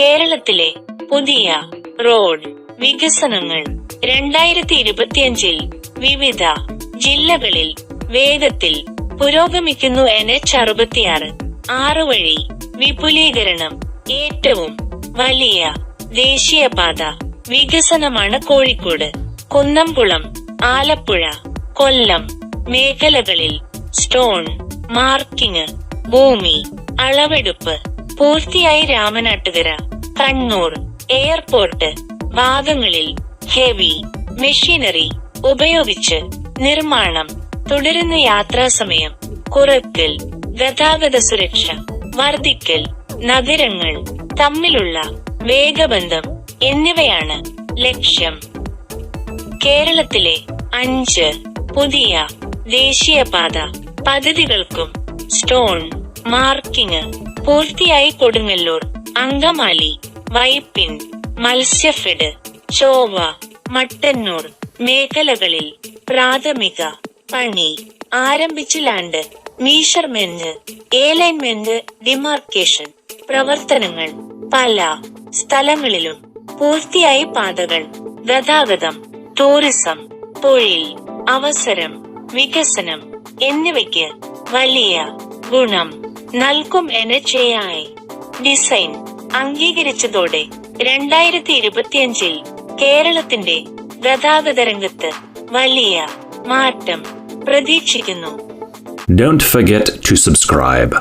കേരളത്തിലെ പുതിയ റോഡ് വികസനങ്ങൾ 2025 വിവിധ ജില്ലകളിൽ വേഗത്തിൽ പുരോഗമിക്കുന്നു. NH66 6 വഴി വിപുലീകരണം ഏറ്റവും വലിയ ദേശീയപാത വികസനമാണ്. കോഴിക്കോട്, കുന്നംകുളം, ആലപ്പുഴ, കൊല്ലം മേഖലകളിൽ സ്റ്റോൺ മാർക്കിങ് ഭൂമി അളവെടുപ്പ് പൂർത്തിയായി. രാമനാട്ടുകര, കണ്ണൂർ എയർപോർട്ട് ഭാഗങ്ങളിൽ ഹെവി മെഷീനറി ഉപയോഗിച്ച് നിർമ്മാണം തുടരുന്ന. യാത്രാസമയം കുറയ്ക്കൽ, ഗതാഗത സുരക്ഷ വർദ്ധിക്കൽ, നഗരങ്ങൾ തമ്മിലുള്ള വേഗബന്ധം എന്നിവയാണ് ലക്ഷ്യം. കേരളത്തിലെ 5 പുതിയ ദേശീയപാത പദ്ധതികൾക്കും സ്റ്റോൺ മാർക്കിങ് പൂർത്തിയായി. കൊടുങ്ങല്ലൂർ, അങ്കമാലി, വൈപ്പിൻ, മത്സ്യഫെഡ്, ചൊവ്വ, മട്ടന്നൂർ മേഖലകളിൽ പ്രാഥമിക പണി ആരംഭിച്ച്. ലാൻഡ് മീഷർമെന്റ്, എലൈൻമെന്റ്, ഡിമാർക്കേഷൻ പ്രവർത്തനങ്ങൾ പല സ്ഥലങ്ങളിലും പൂർത്തിയായി. പാതകൾ, ഗതാഗതം, ടൂറിസം, തൊഴിൽ അവസരം വികസനം എന്നിവയ്ക്ക് വലിയ ഗുണം നൽകും. NHAI ഡിസൈൻ അംഗീകരിച്ചതോടെ 2025 കേരളത്തിന്റെ ഗതാഗത രംഗത്ത് വലിയ മാറ്റം പ്രതീക്ഷിക്കുന്നു. Don't forget to subscribe.